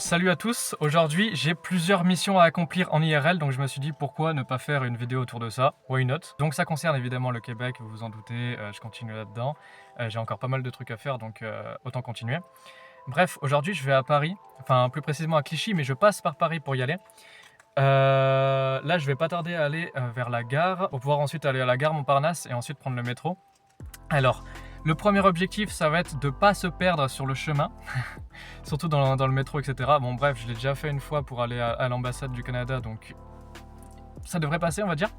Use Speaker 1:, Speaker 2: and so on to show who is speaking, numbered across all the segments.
Speaker 1: Salut à tous, aujourd'hui j'ai plusieurs missions à accomplir en IRL, donc je me suis dit pourquoi ne pas faire une vidéo autour de ça, why not. Donc ça concerne évidemment le Québec, vous vous en doutez, je continue là-dedans. J'ai encore pas mal de trucs à faire, donc autant continuer. Bref, aujourd'hui je vais à Paris, enfin plus précisément à Clichy, mais je passe par Paris pour y aller. Là je vais pas tarder à aller vers la gare, pour pouvoir ensuite aller à la gare Montparnasse et ensuite prendre le métro. Alors, le premier objectif, ça va être de ne pas se perdre sur le chemin, surtout dans le métro, etc. Bon bref, je l'ai déjà fait une fois pour aller à l'ambassade du Canada, donc ça devrait passer, on va dire.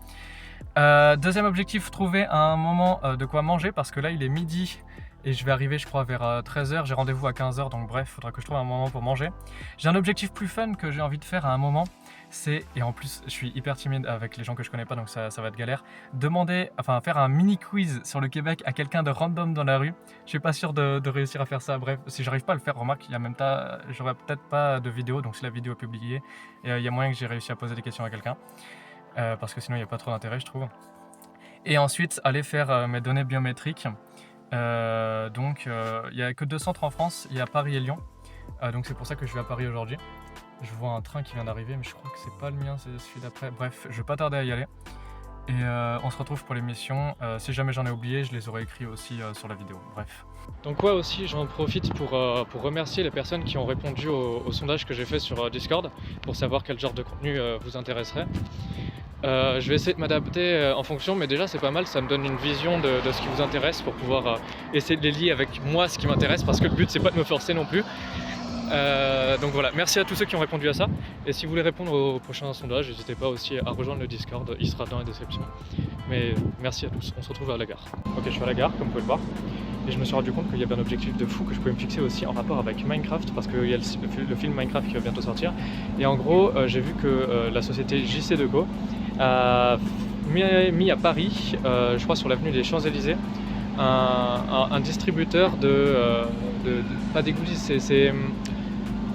Speaker 1: Deuxième objectif, trouver un moment de quoi manger, parce que là il est midi et je vais arriver je crois vers 13h, j'ai rendez-vous à 15h, donc bref, il faudra que je trouve un moment pour manger. J'ai un objectif plus fun que j'ai envie de faire à un moment, c'est, et en plus je suis hyper timide avec les gens que je connais pas, donc ça va être galère, faire un mini quiz sur le Québec à quelqu'un de random dans la rue. Je suis pas sûr de réussir à faire ça. Bref, si j'arrive pas à le faire, remarque, il y a même pas, j'aurai peut-être pas de vidéo, donc si la vidéo est publiée, il y a moyen que j'ai réussi à poser des questions à quelqu'un. Parce que sinon il n'y a pas trop d'intérêt, je trouve. Et ensuite aller faire mes données biométriques. Il n'y a que 2 centres en France, il y a Paris et Lyon. Donc c'est pour ça que je vais à Paris aujourd'hui. Je vois un train qui vient d'arriver, mais je crois que c'est pas le mien, c'est celui d'après. Bref, je vais pas tarder à y aller. Et on se retrouve pour les missions. Si jamais j'en ai oublié, je les aurais écrits aussi sur la vidéo. Bref. Donc ouais, aussi j'en profite pour remercier les personnes qui ont répondu au sondage que j'ai fait sur Discord pour savoir quel genre de contenu vous intéresserait. Je vais essayer de m'adapter en fonction, mais déjà c'est pas mal, ça me donne une vision de ce qui vous intéresse pour pouvoir essayer de les lier avec moi, ce qui m'intéresse, parce que le but c'est pas de me forcer non plus. Donc voilà, merci à tous ceux qui ont répondu à ça. Et si vous voulez répondre au prochain sondage, n'hésitez pas aussi à rejoindre le Discord, il sera dans la description. Mais merci à tous, on se retrouve à la gare. Ok, je suis à la gare, comme vous pouvez le voir. Et je me suis rendu compte qu'il y avait un objectif de fou que je pouvais me fixer aussi en rapport avec Minecraft, parce qu'il y a le film Minecraft qui va bientôt sortir. Et en gros, j'ai vu que la société JC2Go a mis à Paris, je crois sur l'avenue des Champs-Élysées, un distributeur pas des goodies,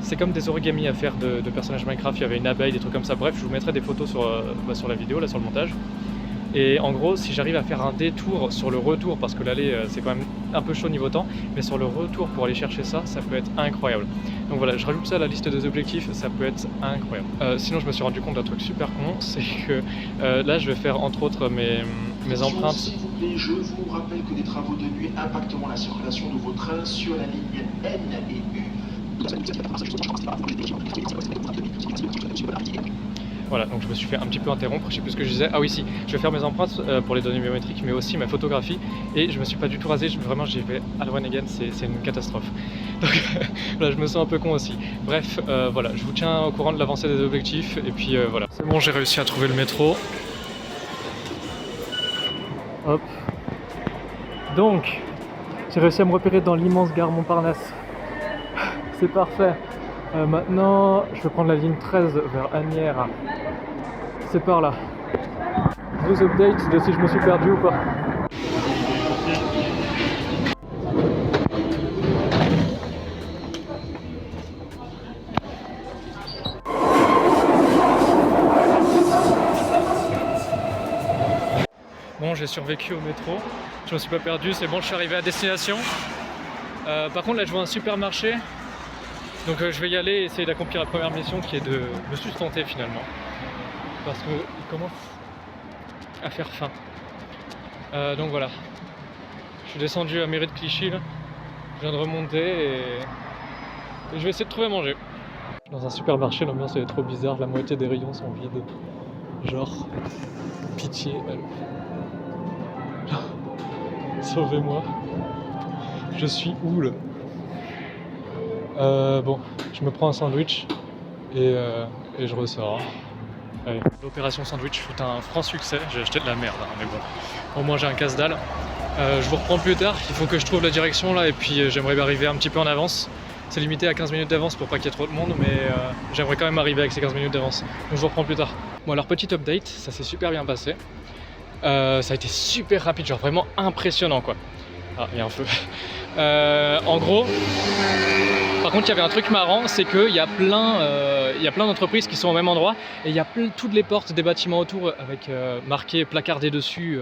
Speaker 1: c'est comme des origamis à faire de personnages Minecraft. Il y avait une abeille, des trucs comme ça. Bref, je vous mettrai des photos sur la vidéo, là sur le montage. Et en gros, si j'arrive à faire un détour sur le retour, parce que l'aller c'est quand même un peu chaud niveau temps, mais sur le retour pour aller chercher ça, ça peut être incroyable. Donc voilà, je rajoute ça à la liste des objectifs, ça peut être incroyable. Sinon, je me suis rendu compte d'un truc super con, c'est que là, je vais faire entre autres mes empreintes.
Speaker 2: S'il vous plaît, je vous rappelle que des travaux de nuit impacteront la circulation de vos trains sur la ligne N et U.
Speaker 1: Voilà, donc je me suis fait un petit peu interrompre, je sais plus ce que je disais. Ah oui, si, je vais faire mes empreintes pour les données biométriques, mais aussi ma photographie. Et je me suis pas du tout rasé, vraiment j'y vais à one again, c'est une catastrophe. Donc voilà, je me sens un peu con aussi. Bref, voilà, je vous tiens au courant de l'avancée des objectifs, et puis voilà. C'est bon, j'ai réussi à trouver le métro. Hop. Donc, j'ai réussi à me repérer dans l'immense gare Montparnasse. C'est parfait. Maintenant, je vais prendre la ligne 13 vers Asnières. C'est par là. Je vous update de si je me suis perdu ou pas. Bon, j'ai survécu au métro. Je me suis pas perdu, c'est bon, je suis arrivé à destination. Par contre, là, je vois un supermarché. Donc je vais y aller et essayer d'accomplir la première mission qui est de me sustenter finalement. Parce qu'il commence à faire faim. Donc voilà. Je suis descendu à mairie de Clichy là. Je viens de remonter et je vais essayer de trouver à manger. Dans un supermarché, l'ambiance est trop bizarre, la moitié des rayons sont vides. Genre, pitié, sauvez-moi. Je suis où là? Bon, je me prends un sandwich et je ressors. Allez. L'opération sandwich fut un franc succès, j'ai acheté de la merde, hein, mais bon, au moins j'ai un casse-dalle. Je vous reprends plus tard, il faut que je trouve la direction là et puis j'aimerais arriver un petit peu en avance. C'est limité à 15 minutes d'avance pour pas qu'il y ait trop de monde, mais j'aimerais quand même arriver avec ces 15 minutes d'avance. Donc je vous reprends plus tard. Bon alors petit update, ça s'est super bien passé. Ça a été super rapide, genre vraiment impressionnant quoi. Ah, il y a un feu. En gros, par contre, il y avait un truc marrant, c'est qu'il y a plein d'entreprises qui sont au même endroit et il y a toutes les portes des bâtiments autour avec marqué placardé dessus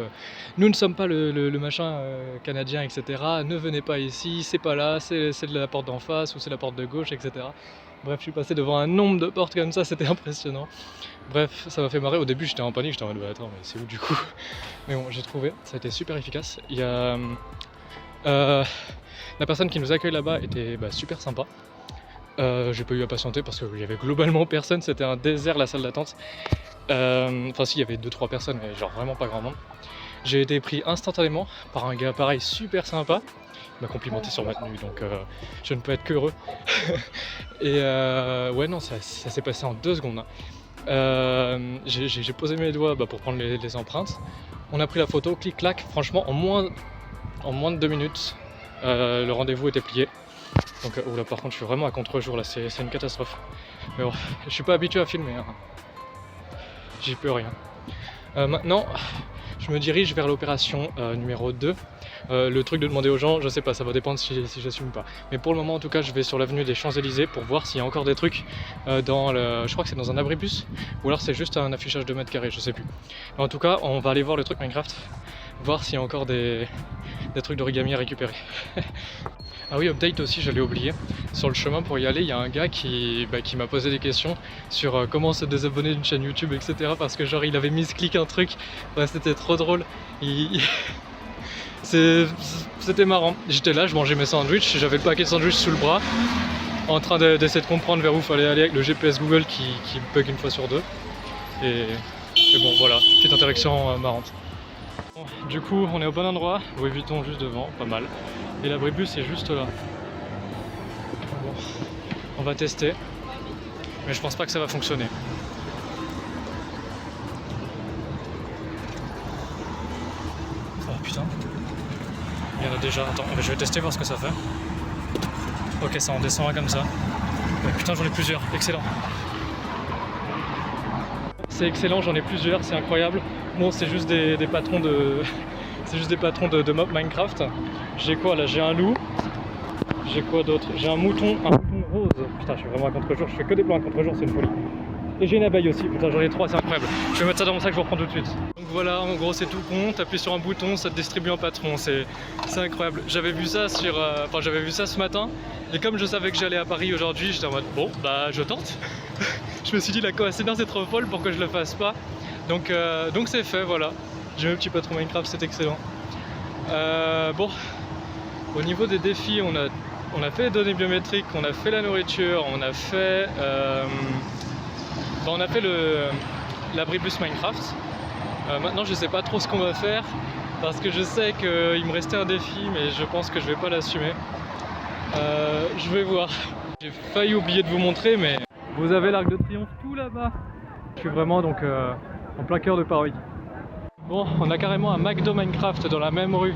Speaker 1: nous ne sommes pas le machin canadien, etc. Ne venez pas ici, c'est pas là, c'est la porte d'en face ou c'est la porte de gauche, etc. Bref, je suis passé devant un nombre de portes comme ça, c'était impressionnant. Bref, ça m'a fait marrer. Au début, j'étais en panique, j'étais en mode, bah, attends, mais c'est où du coup? Mais bon, j'ai trouvé, ça a été super efficace. Il y a. La personne qui nous accueille là-bas était super sympa. J'ai pas eu à patienter parce qu'il y avait globalement personne, c'était un désert la salle d'attente. Enfin, si, il y avait 2-3 personnes, mais genre vraiment pas grand monde. J'ai été pris instantanément par un gars pareil super sympa. Il m'a complimenté sur ma tenue, donc je ne peux être qu'heureux. Et ouais, non, ça s'est passé en 2 secondes. J'ai posé mes doigts pour prendre les empreintes. On a pris la photo, clic-clac, franchement, en moins de 2 minutes, le rendez-vous était plié. Donc, oula, par contre, je suis vraiment à contre-jour là, c'est une catastrophe. Mais bon, je suis pas habitué à filmer, hein. J'y peux rien. Maintenant, je me dirige vers l'opération numéro 2. Le truc de demander aux gens, je sais pas, ça va dépendre si j'assume ou pas. Mais pour le moment, en tout cas, je vais sur l'avenue des Champs-Élysées pour voir s'il y a encore des trucs je crois que c'est dans un abribus, ou alors c'est juste un affichage de mètres carrés, je sais plus. En tout cas, on va aller voir le truc Minecraft, voir s'il y a encore des trucs d'origami à récupérer. Ah oui, update aussi, je l'ai oublié. Sur le chemin pour y aller, il y a un gars qui m'a posé des questions sur comment se désabonner d'une chaîne YouTube, etc. Parce que genre il avait misclick un truc, c'était trop drôle. C'était marrant. J'étais là, je mangeais mes sandwichs, j'avais le paquet de sandwichs sous le bras, en train d'essayer de comprendre vers où fallait aller avec le GPS Google qui bug une fois sur 2. Et bon voilà, petite interaction marrante. Bon, du coup, on est au bon endroit, Louis Vuitton juste devant, pas mal. Et l'abribus est juste là. Bon, on va tester, mais je pense pas que ça va fonctionner. Oh putain, il y en a déjà. Attends, je vais tester voir ce que ça fait. Ok, ça en descend un comme ça. Mais putain, j'en ai plusieurs, excellent. C'est excellent, j'en ai plusieurs, c'est incroyable. Bon, c'est juste des patrons de. C'est juste des patrons de mob Minecraft. J'ai quoi là? J'ai un loup. J'ai quoi d'autre? J'ai un mouton rose. Putain, je suis vraiment à contre-jour, je fais que des plans à contre-jour, c'est une folie. Et j'ai une abeille aussi, putain, j'en ai 3, c'est incroyable. Je vais mettre ça dans mon sac, je vous reprends tout de suite. Donc voilà, en gros c'est tout con, t'appuies sur un bouton, ça te distribue un patron, c'est incroyable. J'avais vu ça j'avais vu ça ce matin, et comme je savais que j'allais à Paris aujourd'hui, j'étais en mode bon, bah je tente. Je me suis dit la coïncidence est trop folle pour que je le fasse pas. Donc c'est fait, voilà. J'ai mes petits patrons Minecraft, c'est excellent. Bon, au niveau des défis, on a fait les données biométriques, on a fait la nourriture, on a fait l'abribus Minecraft. Maintenant je sais pas trop ce qu'on va faire parce que je sais qu'il me restait un défi, mais je pense que je vais pas l'assumer. Je vais voir. J'ai failli oublier de vous montrer, mais vous avez l'Arc de Triomphe tout là-bas. Je suis vraiment donc en plein cœur de Paris. Bon, on a carrément un McDo Minecraft dans la même rue.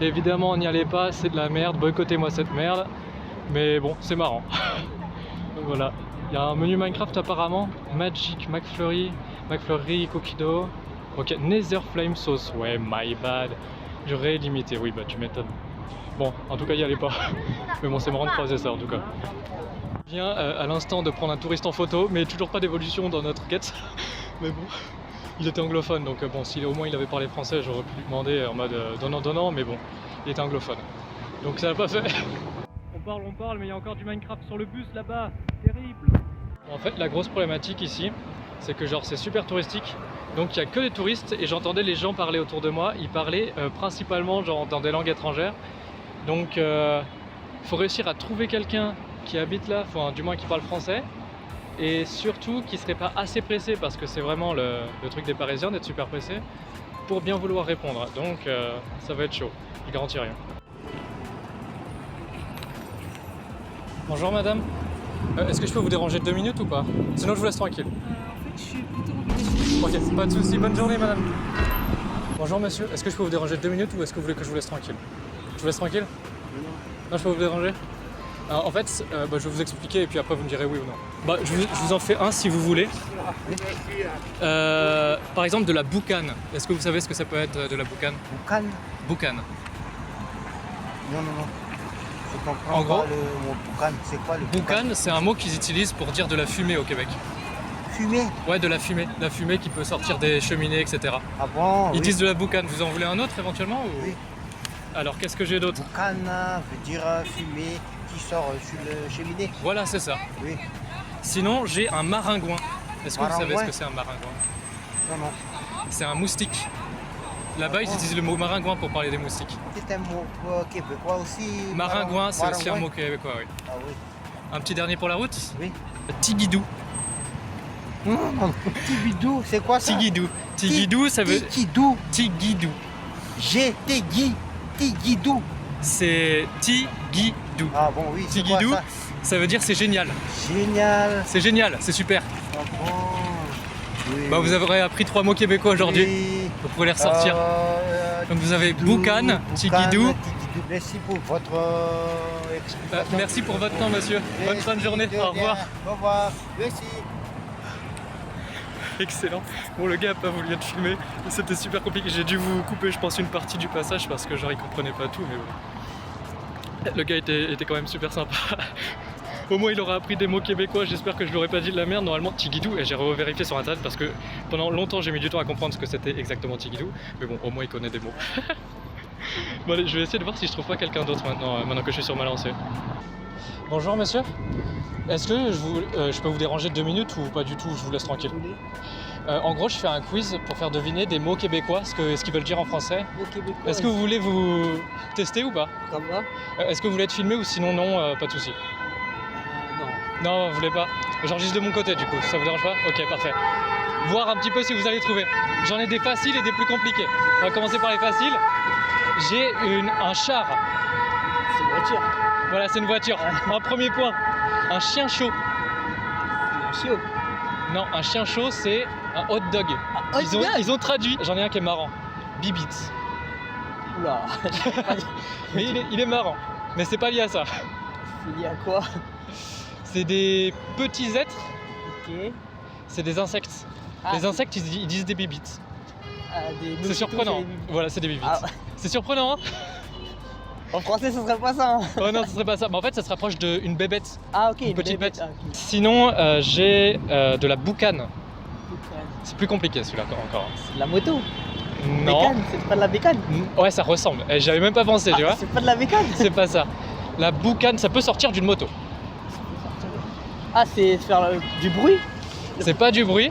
Speaker 1: Évidemment, on n'y allait pas, c'est de la merde, boycottez-moi cette merde. Mais bon, c'est marrant. Donc voilà, il y a un menu Minecraft apparemment. Magic, McFlurry, Cookie Dough. Ok, Nether Flame Sauce, ouais, my bad. J'aurais limité, oui, bah tu m'étonnes. Bon, en tout cas, y allez pas. Mais bon, c'est marrant de croiser ça en tout cas. Je viens à l'instant de prendre un touriste en photo, mais toujours pas d'évolution dans notre quête. Mais bon. Il était anglophone, donc bon, si au moins il avait parlé français, j'aurais pu lui demander en mode donnant, mais bon, il était anglophone. Donc ça l'a pas fait. On parle, mais il y a encore du Minecraft sur le bus là-bas, terrible. En fait, la grosse problématique ici, c'est que genre c'est super touristique, donc il y a que des touristes et j'entendais les gens parler autour de moi, ils parlaient principalement genre dans des langues étrangères. Donc faut réussir à trouver quelqu'un qui habite là, enfin du moins qui parle français. Et surtout qui serait pas assez pressé, parce que c'est vraiment le truc des Parisiens d'être super pressé, pour bien vouloir répondre. Donc ça va être chaud, je garantis rien. Bonjour madame, est-ce que je peux vous déranger 2 minutes ou pas? Sinon je vous laisse tranquille.
Speaker 3: En fait, je suis plutôt occupée.
Speaker 1: Ok, pas de soucis, bonne journée madame. Bonjour monsieur, est-ce que je peux vous déranger 2 minutes ou est-ce que vous voulez que je vous laisse tranquille? Je vous laisse tranquille? Non, je peux vous déranger? Alors, en fait, je vais vous expliquer et puis après vous me direz oui ou non. Je vous en fais un si vous voulez. Par exemple de la boucane. Est-ce que vous savez ce que ça peut être de la boucane?
Speaker 4: Boucan?
Speaker 1: Boucane.
Speaker 4: Non. Je comprends
Speaker 1: En gros,
Speaker 4: pas le mot boucan. C'est quoi le
Speaker 1: boucane, c'est un mot qu'ils utilisent pour dire de la fumée au Québec.
Speaker 4: Fumée?
Speaker 1: Ouais, de la fumée. La fumée qui peut sortir des cheminées, etc.
Speaker 4: Ah bon?
Speaker 1: Ils
Speaker 4: Oui.
Speaker 1: disent de la boucane. Vous en voulez un autre éventuellement ou...
Speaker 4: Oui.
Speaker 1: Alors, qu'est-ce que j'ai d'autre?
Speaker 4: Boucan veut dire fumée qui sort sur le cheminée.
Speaker 1: Voilà, c'est ça.
Speaker 4: Oui.
Speaker 1: Sinon, j'ai un maringouin. Est-ce que vous savez ce
Speaker 4: Maringouin?
Speaker 1: que c'est un maringouin?
Speaker 4: Non, non.
Speaker 1: C'est un moustique. Là-bas, ils utilisent le mot maringouin pour parler des moustiques.
Speaker 4: C'est un mot québécois aussi.
Speaker 1: Maringouin, c'est aussi un
Speaker 4: Maringouin.
Speaker 1: mot québécois, oui.
Speaker 4: Ah oui.
Speaker 1: Un petit dernier pour la route?
Speaker 4: Oui.
Speaker 1: Tigidou.
Speaker 4: Non, non. Tigidou, c'est quoi ça?
Speaker 1: Tigidou. Tigidou, ça veut...
Speaker 4: Tigidou.
Speaker 1: Tigidou.
Speaker 4: Tigidou.
Speaker 1: C'est Tigidou.
Speaker 4: Ah bon, oui, c'est quoi
Speaker 1: Tigidou,
Speaker 4: ça?
Speaker 1: ça veut dire c'est génial.
Speaker 4: Génial.
Speaker 1: C'est génial, c'est super.
Speaker 4: Ah bon. Oui.
Speaker 1: Bah, vous avez appris 3 mots québécois aujourd'hui.
Speaker 4: Oui.
Speaker 1: Vous pouvez les ressortir. Donc vous avez Boucan, Tigidou.
Speaker 4: Merci pour votre explication.
Speaker 1: Merci pour votre temps, monsieur. Bonne fin de journée. Au revoir.
Speaker 4: Au revoir. Merci.
Speaker 1: Excellent. Bon, le gars a pas voulu être filmé. C'était super compliqué. J'ai dû vous couper, je pense, une partie du passage parce que genre il comprenait pas tout. Mais bon. Le gars était quand même super sympa. Au moins il aura appris des mots québécois. J'espère que je l'aurais pas dit de la merde. Normalement Tigidou, et j'ai revérifié sur internet parce que pendant longtemps j'ai mis du temps à comprendre ce que c'était exactement Tigidou. Mais bon, au moins il connaît des mots. Bon allez, je vais essayer de voir si je trouve pas quelqu'un d'autre maintenant que je suis sur ma lancée. Bonjour monsieur. Est-ce que je peux vous déranger 2 minutes ou pas du tout? Je vous laisse tranquille. En gros, je fais un quiz pour faire deviner des mots québécois, ce qu'ils veulent dire en français. Est-ce que vous voulez vous tester ou pas? Est-ce que vous voulez être filmé ou sinon non, pas de souci.
Speaker 3: Non.
Speaker 1: Non, vous voulez pas? J'enregistre de mon côté du coup, ça vous dérange pas? Ok, parfait. Voir un petit peu si vous allez trouver. J'en ai des faciles et des plus compliqués. On va commencer par les faciles. J'ai un char.
Speaker 3: C'est une voiture.
Speaker 1: Voilà, c'est une voiture. Un premier point. Un chien chaud.
Speaker 3: C'est un chiot.
Speaker 1: Non, un chien chaud, c'est un hot dog.
Speaker 3: hot dog
Speaker 1: Ils ont traduit. J'en ai un qui est marrant. Bibit.
Speaker 3: Oula.
Speaker 1: Mais il est marrant. Mais c'est pas lié à ça.
Speaker 3: C'est lié à quoi?
Speaker 1: C'est des petits êtres.
Speaker 3: Ok.
Speaker 1: C'est des insectes.
Speaker 3: Ah,
Speaker 1: Les insectes, ils disent des bibites.
Speaker 3: des
Speaker 1: C'est surprenant. Voilà, c'est des bibites.
Speaker 3: Ah,
Speaker 1: C'est surprenant, hein?
Speaker 3: en français, ça serait pas ça. Hein.
Speaker 1: Oh non, ce serait pas ça. Mais en fait, ça se rapproche d'une bébête.
Speaker 3: Ah, ok.
Speaker 1: Une petite bête.
Speaker 3: Ah, ok.
Speaker 1: Sinon, j'ai de la boucane.
Speaker 3: Bécane.
Speaker 1: C'est plus compliqué celui-là encore.
Speaker 3: C'est de la moto.
Speaker 1: Non.
Speaker 3: Bécane, c'est pas de la bécane.
Speaker 1: Ouais, ça ressemble. Eh, j'avais même pas pensé, tu vois.
Speaker 3: C'est pas de la bécane.
Speaker 1: C'est pas ça. La boucane, ça peut sortir d'une moto.
Speaker 3: Ah, c'est faire du bruit.
Speaker 1: C'est pas du bruit.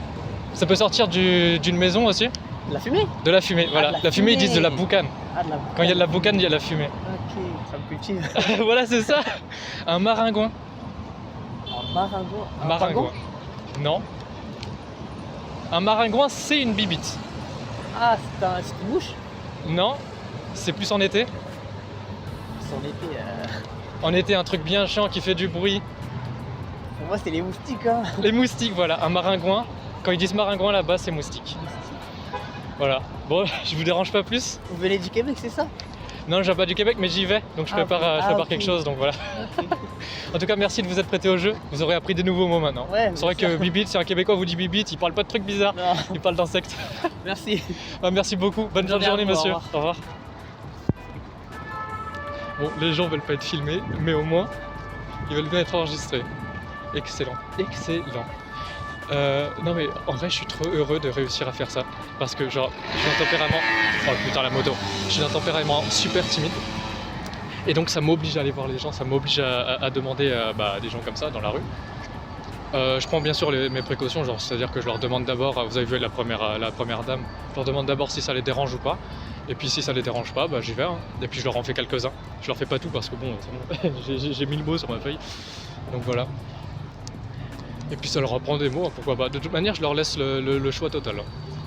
Speaker 1: Ça peut sortir d'une maison aussi.
Speaker 3: De la fumée.
Speaker 1: De la fumée, voilà.
Speaker 3: de la
Speaker 1: La fumée, ils
Speaker 3: fumée.
Speaker 1: disent de la boucane.
Speaker 3: Ah, de la
Speaker 1: Quand il y a de la boucane, il y a de la fumée.
Speaker 3: Ok, ça me cultive.
Speaker 1: Voilà, c'est ça. Un maringouin.
Speaker 3: Un maringouin. Un
Speaker 1: Maringouin. Non. Un maringouin, c'est une bibite.
Speaker 3: Ah, c'est une mouche.
Speaker 1: Non. C'est plus en été.
Speaker 3: C'est en été.
Speaker 1: En été, un truc bien chiant qui fait du bruit.
Speaker 3: Pour moi, c'est les moustiques. Hein.
Speaker 1: Les moustiques, voilà. Un maringouin. Quand ils disent maringouin là-bas, c'est moustique. Voilà. Bon, je vous dérange pas plus.
Speaker 3: Vous venez du Québec, c'est ça?
Speaker 1: Non, je viens pas du Québec, mais j'y vais. Donc je prépare,
Speaker 3: ok.
Speaker 1: quelque chose, donc voilà.
Speaker 3: Ok.
Speaker 1: En tout cas, merci de vous être prêté au jeu. Vous aurez appris des nouveaux mots maintenant.
Speaker 3: Ouais,
Speaker 1: C'est vrai que bibite, si un Québécois vous dit bibite, il parle pas de trucs bizarres.
Speaker 3: Non,
Speaker 1: Il parle d'insectes.
Speaker 3: merci.
Speaker 1: Ah, merci beaucoup. Bonne
Speaker 3: Bonne
Speaker 1: journée,
Speaker 3: journée à vous,
Speaker 1: monsieur.
Speaker 3: au
Speaker 1: Au revoir. Bon, les gens veulent pas être filmés, mais au moins, ils veulent bien être enregistrés. Excellent. Excellent. Non mais en vrai je suis trop heureux de réussir à faire ça parce que genre j'ai un tempérament, oh putain la moto, j'ai un tempérament super timide et donc ça m'oblige à aller voir les gens, ça m'oblige à demander à des gens comme ça dans la rue. Je prends bien sûr mes précautions, genre c'est-à-dire que je leur demande d'abord, vous avez vu la première dame, je leur demande d'abord si ça les dérange ou pas. Et puis si ça les dérange pas, bah j'y vais. Hein. Et puis je leur en fais quelques-uns. Je leur fais pas tout parce que bon, j'ai 1000 mots sur ma feuille. Donc voilà. Et puis ça leur apprend des mots, hein, pourquoi pas. De toute manière, je leur laisse le choix total hein,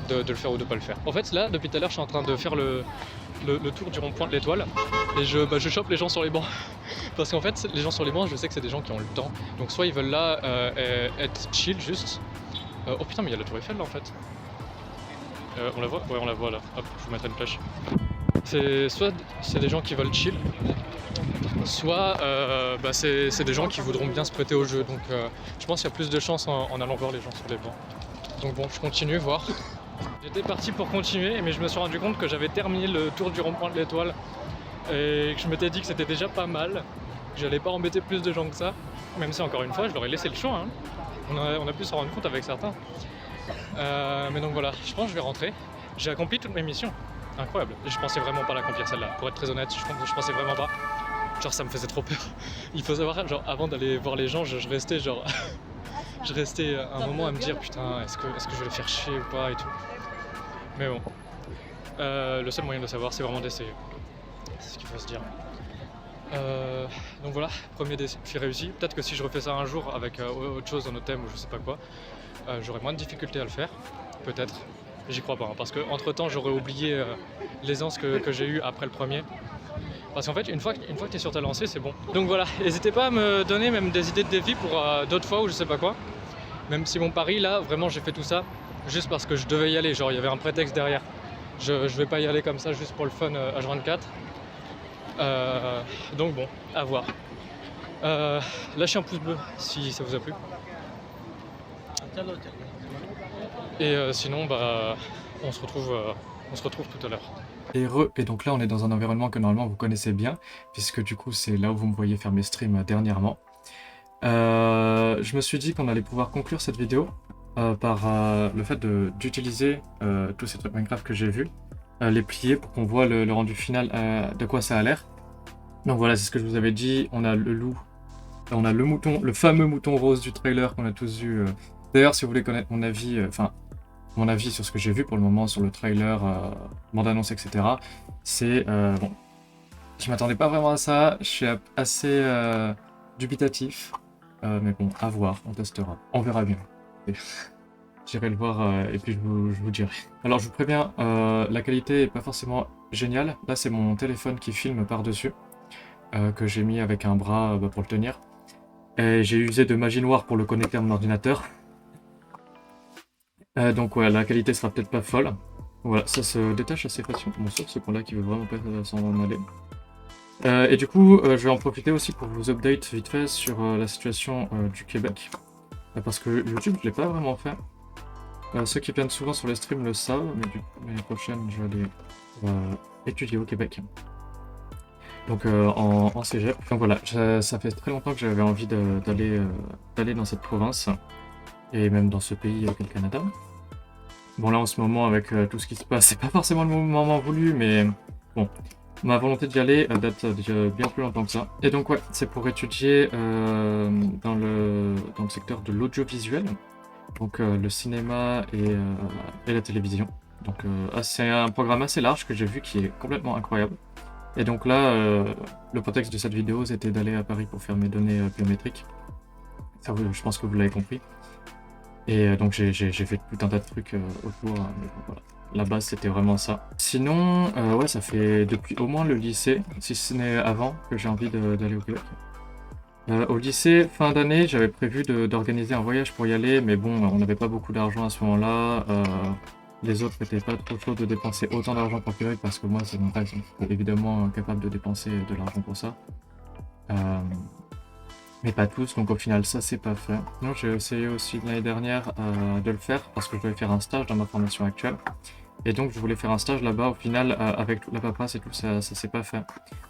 Speaker 1: de le faire ou de pas le faire. En fait, là, depuis tout à l'heure, je suis en train de faire le tour du rond-point de l'Étoile. Et je chope les gens sur les bancs. Parce qu'en fait, les gens sur les bancs, je sais que c'est des gens qui ont le temps. Donc soit ils veulent là être chill juste. Oh putain, mais il y a la tour Eiffel là en fait. On la voit? Ouais, on la voit là. Hop, je vous mettrai une flèche. Soit c'est des gens qui veulent chill, soit c'est des gens qui voudront bien se prêter au jeu. Donc je pense qu'il y a plus de chance en allant voir les gens sur les bancs. Donc bon, je continue, voir. J'étais parti pour continuer, mais je me suis rendu compte que j'avais terminé le tour du rond-point de l'Étoile et que je m'étais dit que c'était déjà pas mal, que j'allais pas embêter plus de gens que ça, même si encore une fois je leur ai laissé le choix. Hein. On a pu s'en rendre compte avec certains. Mais donc voilà, je pense que je vais rentrer. J'ai accompli toutes mes missions. Incroyable. Je pensais vraiment pas l'accomplir celle-là. Pour être très honnête, je pensais vraiment pas. Genre ça me faisait trop peur. Il faut savoir, genre avant d'aller voir les gens, je restais genre je restais un moment à me dire putain, est-ce que je vais les faire chier ou pas et tout. Mais bon, le seul moyen de le savoir, c'est vraiment d'essayer. C'est ce qu'il faut se dire. Donc voilà, premier défi réussi. Peut-être que si je refais ça un jour avec autre chose, un autre thème ou je sais pas quoi, j'aurai moins de difficultés à le faire. Peut-être. J'y crois pas, hein, parce que entre temps j'aurais oublié l'aisance que j'ai eue après le premier. Parce qu'en fait, une fois que tu es sur ta lancée, c'est bon. Donc voilà, n'hésitez pas à me donner même des idées de défis pour d'autres fois ou je sais pas quoi. Même si mon pari là, vraiment j'ai fait tout ça juste parce que je devais y aller, genre il y avait un prétexte derrière. Je vais pas y aller comme ça juste pour le fun H24. Donc bon, à voir. Lâchez un pouce bleu si ça vous a plu. Et sinon, bah, on se retrouve tout à l'heure. Et donc là, on est dans un environnement que normalement vous connaissez bien, puisque du coup, c'est là où vous me voyez faire mes streams dernièrement. Je me suis dit qu'on allait pouvoir conclure cette vidéo par le fait d'utiliser tous ces trucs Minecraft que j'ai vus, les plier pour qu'on voit le rendu final de quoi ça a l'air. Donc voilà, c'est ce que je vous avais dit. On a le loup, on a le mouton, le fameux mouton rose du trailer qu'on a tous vu. D'ailleurs, si vous voulez connaître mon avis, mon avis sur ce que j'ai vu pour le moment sur le trailer, bande-annonce, etc. C'est bon, je m'attendais pas vraiment à ça. Je suis assez dubitatif, mais bon, à voir, on testera, on verra bien. J'irai le voir et puis je vous dirai. Alors je vous préviens, la qualité est pas forcément géniale. Là, c'est mon téléphone qui filme par-dessus, que j'ai mis avec un bras pour le tenir. Et j'ai usé de magie noire pour le connecter à mon ordinateur. Donc ouais, la qualité sera peut-être pas folle. Voilà, ça se détache assez facilement. Bon, sauf ce point-là qui veut vraiment pas s'en aller. Et du coup, je vais en profiter aussi pour vous update vite fait sur la situation du Québec. Parce que YouTube, je l'ai pas vraiment fait. Ceux qui viennent souvent sur les streams le savent, mais l'année prochaine, je vais aller étudier au Québec. Donc en cégep. Donc voilà, ça fait très longtemps que j'avais envie d'aller dans cette province. Et même dans ce pays qu'est le Canada. Bon là en ce moment avec tout ce qui se passe, c'est pas forcément le moment voulu, mais bon, ma volonté d'y aller date de bien plus longtemps que ça. Et donc ouais, c'est pour étudier dans le secteur de l'audiovisuel, donc le cinéma et la télévision. Donc c'est un programme assez large que j'ai vu qui est complètement incroyable. Et donc là, le prétexte de cette vidéo c'était d'aller à Paris pour faire mes données biométriques. Ça, je pense que vous l'avez compris. Et donc j'ai fait tout un tas de trucs autour, mais bon, voilà. La base c'était vraiment ça. Sinon, ouais, ça fait depuis au moins le lycée, si ce n'est avant, que j'ai envie d'aller au Québec. Au lycée, fin d'année, j'avais prévu d'organiser un voyage pour y aller, mais bon, on n'avait pas beaucoup d'argent à ce moment-là. Les autres n'étaient pas trop chauds de dépenser autant d'argent pour Québec, parce que moi, c'est mon rêve, donc je suis évidemment capable de dépenser de l'argent pour ça. Mais pas tous, donc au final ça c'est pas fait. Non, j'ai essayé aussi l'année dernière de le faire parce que je devais faire un stage dans ma formation actuelle. Et donc je voulais faire un stage là-bas, au final avec toute la paperasse et tout, ça s'est pas fait.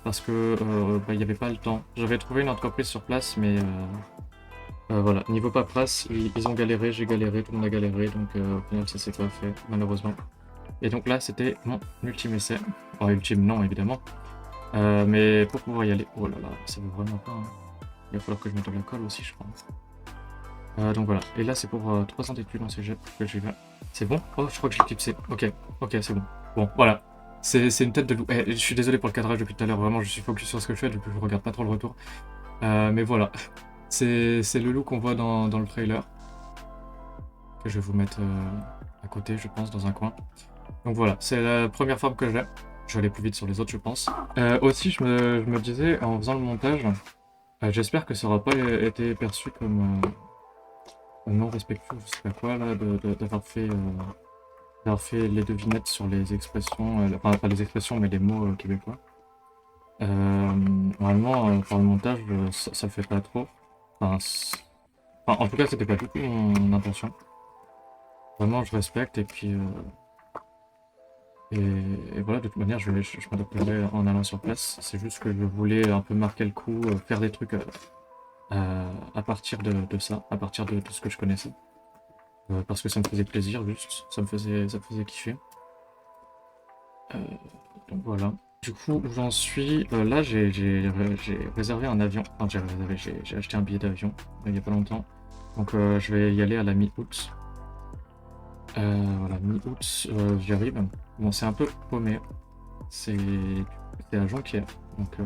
Speaker 1: Parce que il n'y avait pas le temps. J'avais trouvé une entreprise sur place, mais voilà, niveau paperasse, ils ont galéré, j'ai galéré, tout le monde a galéré, donc au final ça s'est pas fait, malheureusement. Et donc là c'était mon ultime essai. Enfin ultime non évidemment. Mais pour pouvoir y aller, oh là là, ça veut vraiment pas... Hein. Il va falloir que je mette de la colle aussi, je crois. Donc voilà. Et là, c'est pour 3 ans d'études en cégep que j'y vais. C'est bon? Oh, je crois que j'ai clipsé. Ok, c'est bon. Bon, voilà. C'est une tête de loup. Je suis désolé pour le cadrage depuis tout à l'heure. Vraiment, je suis focus sur ce que je fais. Du coup, je regarde pas trop le retour. Mais voilà. C'est le loup qu'on voit dans le trailer. Que je vais vous mettre à côté, je pense, dans un coin. Donc voilà. C'est la première forme que j'ai. Je vais aller plus vite sur les autres, je pense. Aussi, je me disais, en faisant le montage... j'espère que ça n'aura pas été perçu comme non respectueux, je sais pas quoi, là, d'avoir fait les devinettes sur les expressions, enfin pas les expressions mais les mots québécois. Normalement, par le montage, ça le fait pas trop. Enfin, en tout cas, c'était pas du tout mon intention. Vraiment, je respecte et puis... Et voilà, de toute manière, je m'adapterai en allant sur place. C'est juste que je voulais un peu marquer le coup, faire des trucs à partir de ça, à partir de ce que je connaissais. Parce que ça me faisait plaisir, juste. Ça me faisait kiffer. Donc voilà. Du coup, où j'en suis, là, j'ai réservé un avion. Enfin, j'ai acheté un billet d'avion il n'y a pas longtemps. Donc je vais y aller à la mi-août. Voilà, mi-août, j'y arrive. Bon, c'est un peu paumé. C'est à Jonquière, donc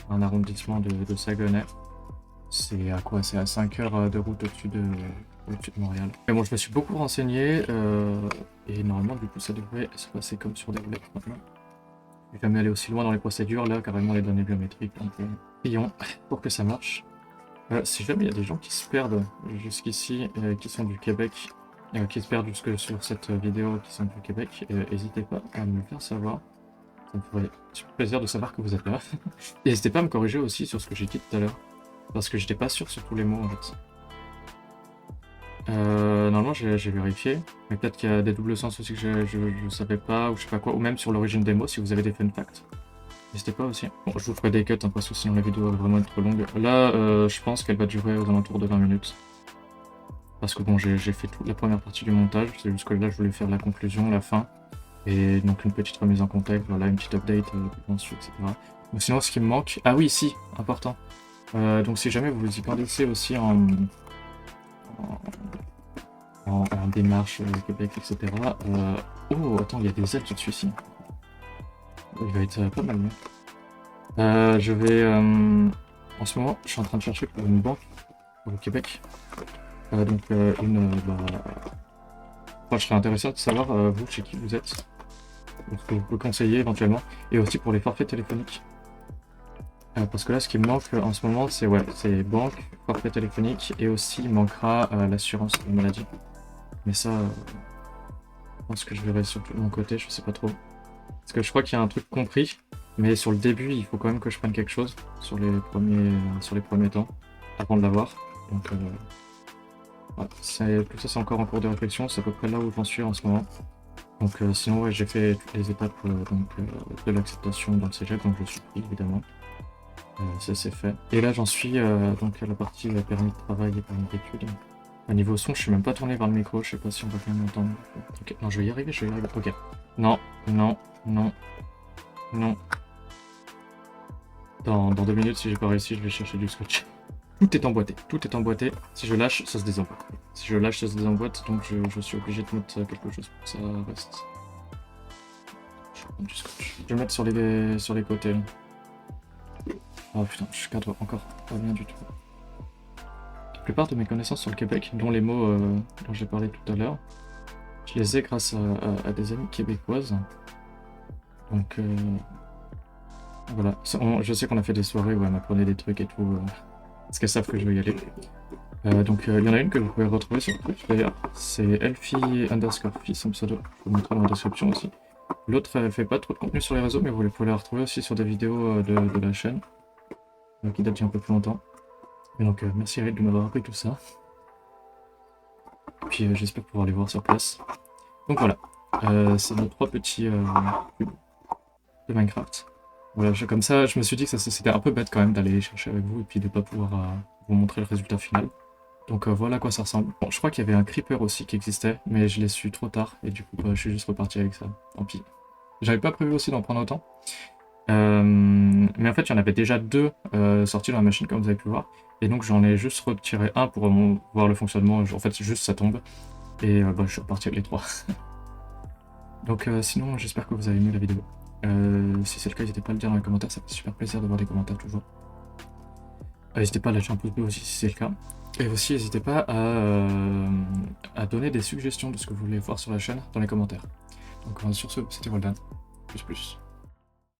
Speaker 1: un arrondissement de Saguenay. C'est à quoi? C'est à 5 heures de route au-dessus de Montréal. Mais bon, je me suis beaucoup renseigné et normalement, du coup, ça devrait se passer comme sur des roulettes maintenant. Je vais jamais aller aussi loin dans les procédures, là, carrément les données biométriques. Donc, prions pour que ça marche. Si jamais il y a des gens qui se perdent jusqu'ici, qui sont du Québec, qui se perdent jusque sur cette vidéo, qui sont du Québec, n'hésitez pas à me le faire savoir. Ça me ferait super plaisir de savoir que vous êtes là. Et n'hésitez pas à me corriger aussi sur ce que j'ai dit tout à l'heure. Parce que j'étais pas sûr sur tous les mots en fait. Normalement j'ai vérifié, mais peut-être qu'il y a des doubles sens aussi que je savais pas, ou je sais pas quoi, ou même sur l'origine des mots si vous avez des fun facts. N'hésitez pas aussi. Bon, je vous ferai des cuts hein, parce que sinon la vidéo va vraiment être trop longue. Là, je pense qu'elle va durer aux alentours de 20 minutes. Parce que bon, j'ai fait toute la première partie du montage, c'est juste que là je voulais faire la conclusion, la fin. Et donc une petite remise en contexte, voilà, une petite update, etc. Donc sinon ce qui me manque... Ah oui, si, important. Donc si jamais vous y connaissez aussi en démarche Québec, etc. Oh, attends, il y a des ailes sur celui-ci. Il va être pas mal mieux. Je vais... en ce moment, je suis en train de chercher pour une banque au Québec. Donc je serais intéressé de savoir, vous, chez qui vous êtes. Ce que vous pouvez conseiller éventuellement. Et aussi pour les forfaits téléphoniques. Parce que là, ce qui me manque en ce moment, c'est banque, forfait téléphonique, et aussi il manquera l'assurance de maladie. Mais ça, je pense que je verrai surtout de mon côté, je sais pas trop. Parce que je crois qu'il y a un truc compris, mais sur le début, il faut quand même que je prenne quelque chose sur les premiers temps, avant de l'avoir. Donc, voilà, tout ça, c'est encore en cours de réflexion, c'est à peu près là où j'en suis en ce moment. Donc, sinon, ouais, j'ai fait toutes les étapes de l'acceptation dans le cégep, donc je suis pris évidemment. Ça c'est fait. Et là j'en suis donc à la partie permis de travail et permis d'études. À niveau son, je suis même pas tourné vers le micro, je sais pas si on va bien m'entendre. Ok, non, je vais y arriver, Ok. Non, non, non, non. Dans 2 minutes, si j'ai pas réussi, je vais chercher du scotch. Tout est emboîté. Si je lâche, ça se désemboîte. Si je lâche, ça se désemboîte, donc je suis obligé de mettre quelque chose pour que ça reste. Je vais prendre du scotch. Je vais mettre sur les côtés. Là. Oh putain, je cadre encore pas bien du tout. La plupart de mes connaissances sur le Québec, dont les mots dont j'ai parlé tout à l'heure, je les ai grâce à des amies québécoises. Donc voilà, je sais qu'on a fait des soirées où elles m'apprenaient des trucs et tout, parce qu'elles savent que je vais y aller. Donc il y en a une que vous pouvez retrouver sur Twitch d'ailleurs, c'est Elfie_Fils, son pseudo, je vous le mettrai dans la description aussi. L'autre elle fait pas trop de contenu sur les réseaux, mais vous pouvez la retrouver aussi sur des vidéos de la chaîne. Qui date d'il y a un peu plus longtemps. Et donc merci Eric de m'avoir appris tout ça. Et puis j'espère pouvoir les voir sur place. Donc voilà, c'est nos 3 petits cubes de Minecraft. Voilà, comme ça, je me suis dit que c'était un peu bête quand même d'aller les chercher avec vous et puis de pas pouvoir vous montrer le résultat final. Donc voilà à quoi ça ressemble. Bon, je crois qu'il y avait un creeper aussi qui existait, mais je l'ai su trop tard et du coup je suis juste reparti avec ça. Tant pis. J'avais pas prévu aussi d'en prendre autant. Mais en fait, il y en avait déjà 2 sortis dans la machine, comme vous avez pu voir. Et donc, j'en ai juste retiré un pour voir le fonctionnement. En fait, juste ça tombe. Et je suis reparti avec les 3. Donc, sinon, j'espère que vous avez aimé la vidéo. Si c'est le cas, n'hésitez pas à le dire dans les commentaires. Ça fait super plaisir de voir des commentaires toujours. N'hésitez pas à lâcher un pouce bleu aussi si c'est le cas. Et aussi, n'hésitez pas à donner des suggestions de ce que vous voulez voir sur la chaîne dans les commentaires. Donc, sur ce, c'était Roldan. Plus.